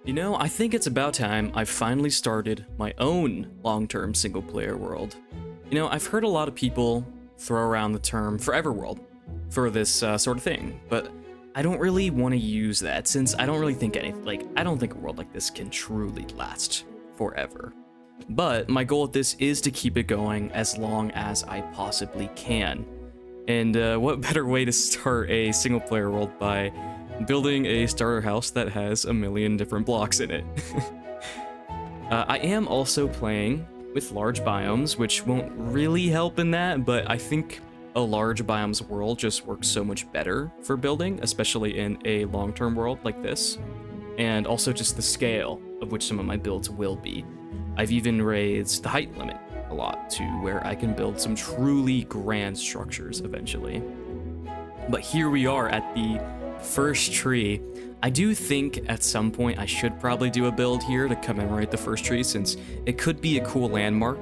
You know, I think it's about time I finally started my own long-term single-player world. You know, I've heard a lot of people throw around the term forever world for this sort of thing, but I don't really want to use that since I don't really think I don't think a world like this can truly last forever. But my goal with this is to keep it going as long as I possibly can. And what better way to start a single-player world by building a starter house that has a million different blocks in it. I am also playing with large biomes, which won't really help in that, but I think a large biomes world just works so much better for building, especially in a long-term world like this, and also just the scale of which some of my builds will be. I've even raised the height limit a lot to where I can build some truly grand structures eventually. But here we are at the first tree. I do think at some point I should probably do a build here to commemorate the first tree since it could be a cool landmark,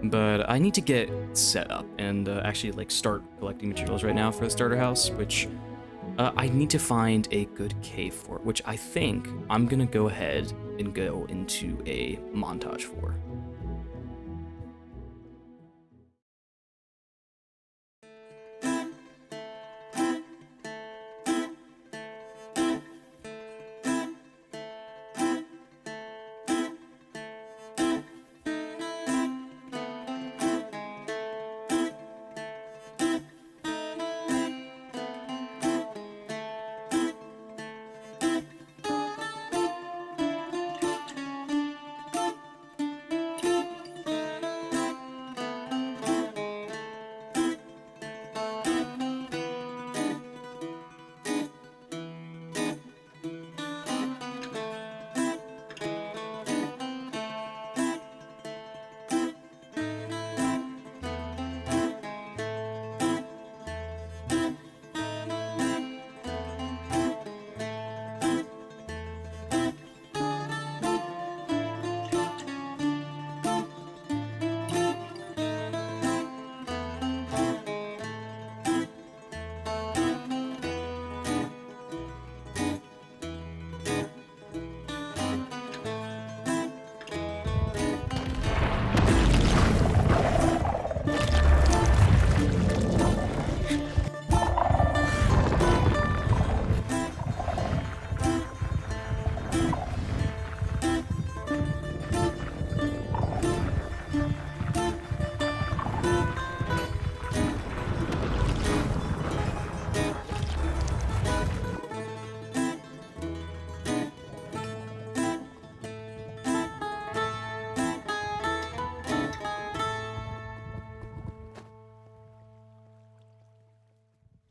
but I need to get set up and actually start collecting materials right now for the starter house, which I need to find a good cave for, which I think I'm gonna go ahead and go into a montage for.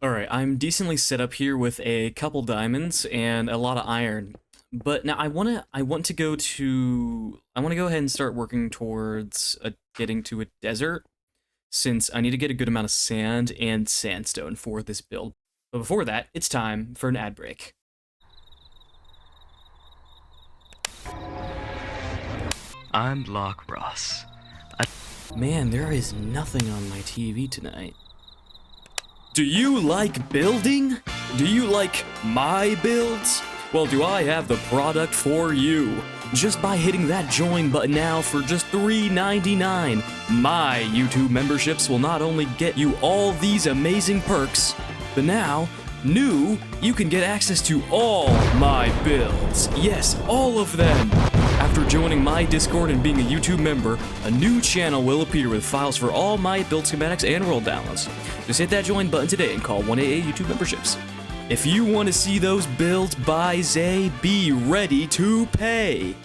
Alright, I'm decently set up here with a couple diamonds and a lot of iron. But now I want to go ahead and start working towards getting to a desert, since I need to get a good amount of sand and sandstone for this build. But before that, it's time for an ad break. I'm Locke Ross. Man, there is nothing on my TV tonight. Do you like building? Do you like my builds? Well, do I have the product for you? Just by hitting that join button now for just $3.99, my YouTube memberships will not only get you all these amazing perks, but now, new, you can get access to all my builds. Yes, all of them. After joining my Discord and being a YouTube member, a new channel will appear with files for all my build schematics and world downloads. Just hit that join button today and call 188 YouTube memberships. If you want to see those builds by Zay, be ready to pay.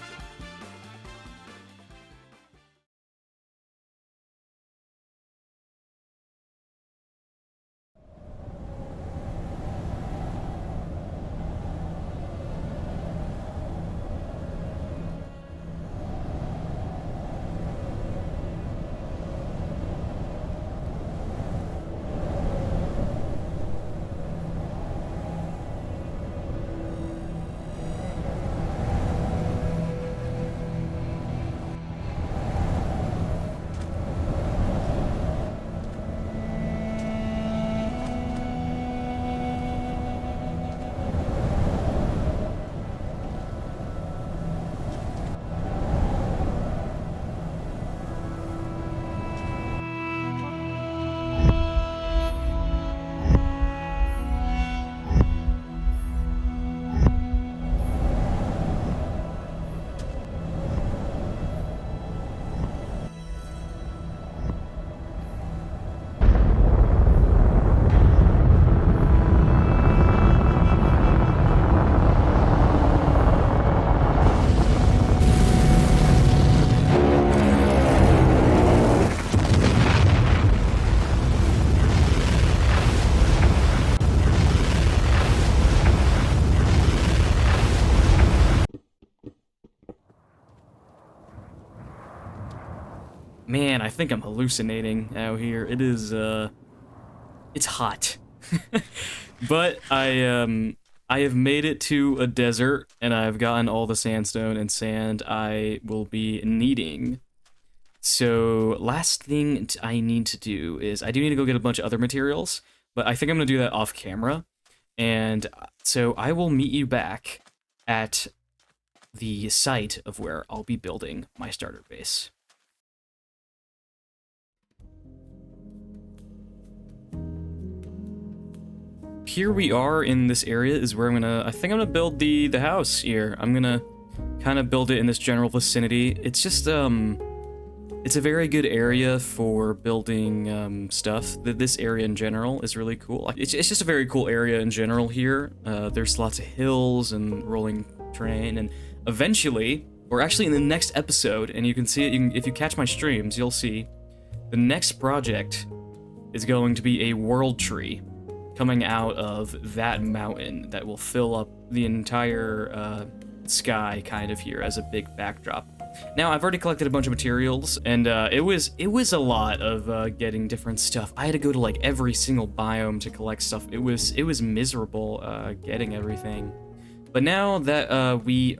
Man, I think I'm hallucinating out here. It is, it's hot. But I have made it to a desert, and I've gotten all the sandstone and sand I will be needing. So, last thing I need to do is, I do need to go get a bunch of other materials, but I think I'm gonna do that off camera. And so I will meet you back at the site of where I'll be building my starter base. Here we are in this area is where I think I'm gonna build the house here. I'm gonna kind of build it in this general vicinity. It's just, it's a very good area for building stuff. This area in general is really cool. It's just a very cool area in general here. There's lots of hills and rolling terrain, and eventually, or actually in the next episode, and you can see it, if you catch my streams, you'll see, the next project is going to be a world tree coming out of that mountain that will fill up the entire sky kind of here as a big backdrop. Now, I've already collected a bunch of materials, and it was a lot of getting different stuff. I had to go to like every single biome to collect stuff. It was miserable getting everything. But now that we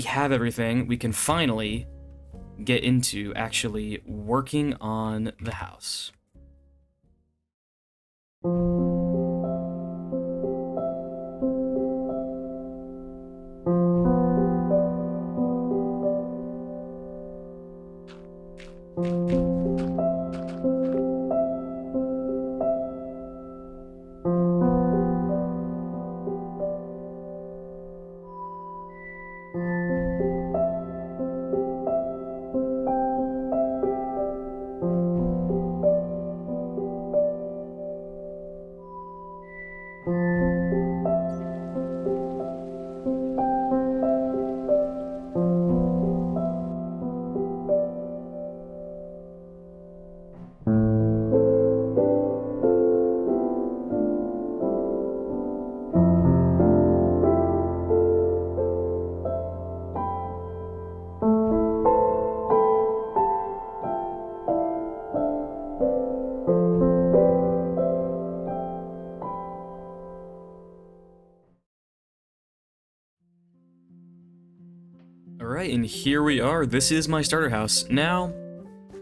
have everything, we can finally get into actually working on the house. Alright, and here we are. This is my starter house. Now,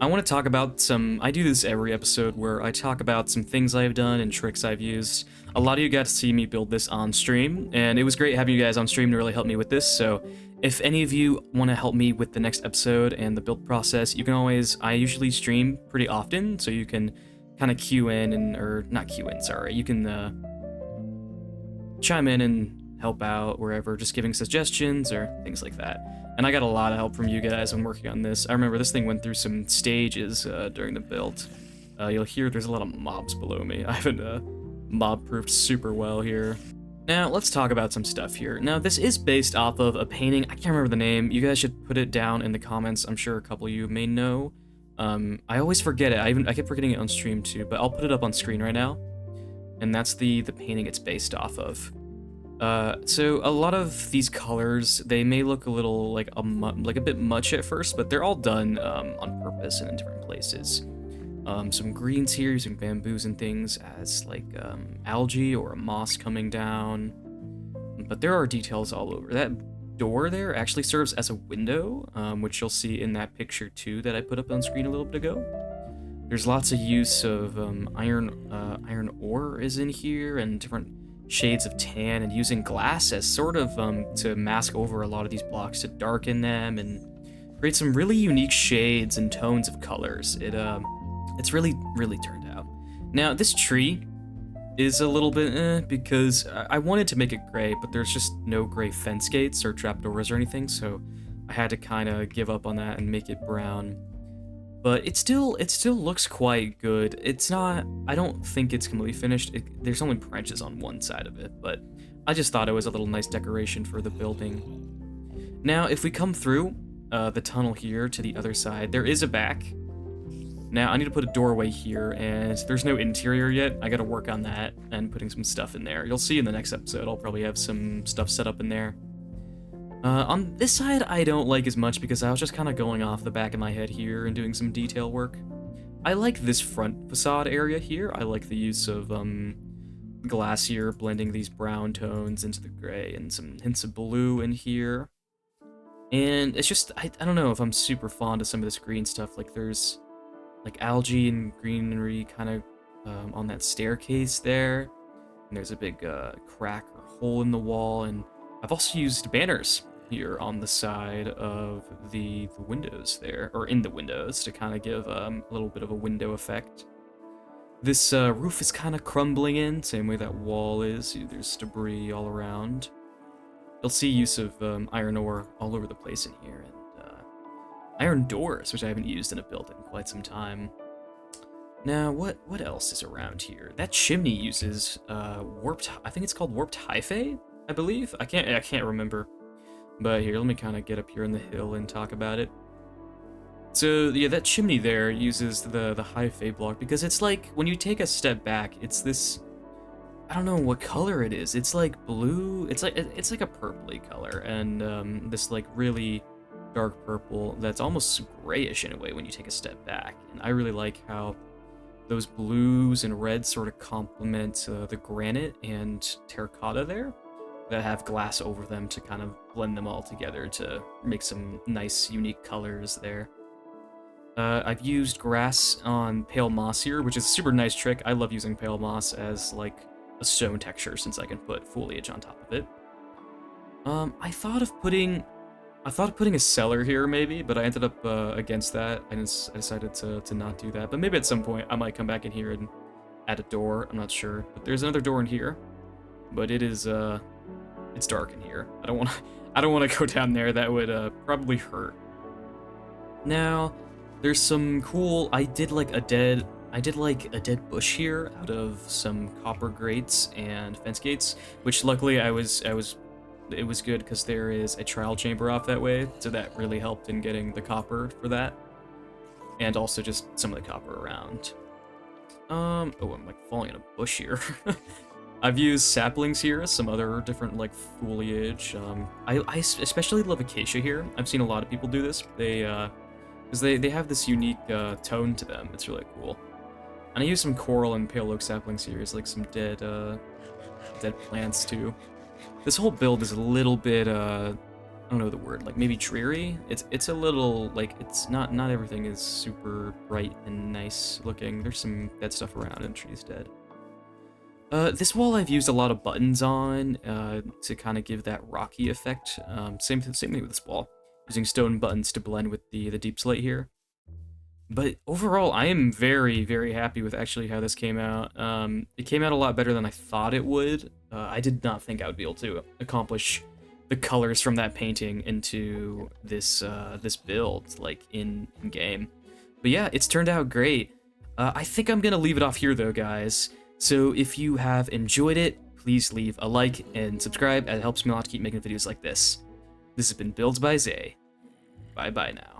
I want to talk about I do this every episode where I talk about some things I've done and tricks I've used. A lot of you got to see me build this on stream, and it was great having you guys on stream to really help me with this, so if any of you want to help me with the next episode and the build process, you can always, I usually stream pretty often, so you can kind of queue in, or not queue in, sorry, you can chime in and help out wherever, just giving suggestions or things like that. And I got a lot of help from you guys when working on this. I remember this thing went through some stages during the build. You'll hear there's a lot of mobs below me. I haven't mob-proofed super well here. Now, let's talk about some stuff here. Now, this is based off of a painting. I can't remember the name. You guys should put it down in the comments. I'm sure a couple of you may know. I always forget it. I kept forgetting it on stream too, but I'll put it up on screen right now. And that's the painting it's based off of. So a lot of these colors, they may look a little like a bit much at first, but they're all done on purpose and in different places. Some greens here using bamboos and things as like algae or a moss coming down, but there are details all over. That door there actually serves as a window, which you'll see in that picture too that I put up on screen a little bit ago. There's lots of use of iron ore is in here, and different shades of tan, and using glass as sort of to mask over a lot of these blocks to darken them and create some really unique shades and tones of colors. It's really turned out. Now this tree is a little bit because I wanted to make it gray, but there's just no gray fence gates or trapdoors or anything, so I had to kind of give up on that and make it brown. But it still looks quite good. It's not, I don't think it's completely finished. There's only branches on one side of it, but I just thought it was a little nice decoration for the building. Now, if we come through the tunnel here to the other side, there is a back. Now, I need to put a doorway here, and there's no interior yet. I gotta work on that and putting some stuff in there. You'll see in the next episode, I'll probably have some stuff set up in there. On this side, I don't like as much because I was just kind of going off the back of my head here and doing some detail work. I like this front facade area here. I like the use of glass here, blending these brown tones into the gray and some hints of blue in here. And it's just, I don't know if I'm super fond of some of this green stuff. Like there's like algae and greenery kind of on that staircase there. And there's a big crack or hole in the wall. And I've also used banners here on the side of the windows there, or in the windows, to kind of give a little bit of a window effect. This roof is kind of crumbling in, same way that wall is. There's debris all around. You'll see use of iron ore all over the place in here, and iron doors, which I haven't used in a build in quite some time. Now, what else is around here? That chimney uses warped. I think it's called warped hyphae, I believe. I can't remember. But here, let me kind of get up here in the hill and talk about it. So yeah, that chimney there uses the hyphae block because it's like when you take a step back, it's this. I don't know what color it is. It's like blue. It's like a purpley color, and this like really dark purple that's almost grayish in a way when you take a step back. And I really like how those blues and reds sort of complement the granite and terracotta there that have glass over them to kind of blend them all together to make some nice, unique colors there. I've used grass on pale moss here, which is a super nice trick. I love using pale moss as like a stone texture since I can put foliage on top of it. I thought of putting a cellar here maybe, but I ended up against that. I decided to not do that. But maybe at some point I might come back in here and add a door. I'm not sure. But there's another door in here. But it is it's dark in here. I don't want to go down there. That would probably hurt. Now, there's some cool. I did like a dead bush here out of some copper grates and fence gates, which luckily it was good because there is a trial chamber off that way, so that really helped in getting the copper for that, and also just some of the copper around. Oh, I'm like falling in a bush here. I've used saplings here, some other different like foliage. I especially love acacia here. I've seen a lot of people do this. Because they have this unique tone to them. It's really cool. And I use some coral and pale oak saplings here. It's like some dead plants too. This whole build is a little bit I don't know the word, like maybe dreary. It's a little like it's not everything is super bright and nice looking. There's some dead stuff around and trees dead. This wall I've used a lot of buttons on to kind of give that rocky effect. Same thing with this wall, using stone buttons to blend with the deep slate here. But overall, I am very, very happy with actually how this came out. It came out a lot better than I thought it would. I did not think I would be able to accomplish the colors from that painting into this this build, like in game. But yeah, it's turned out great. I think I'm gonna leave it off here though, guys. So if you have enjoyed it, please leave a like and subscribe. It helps me a lot to keep making videos like this. This has been Builds by Zay. Bye bye now.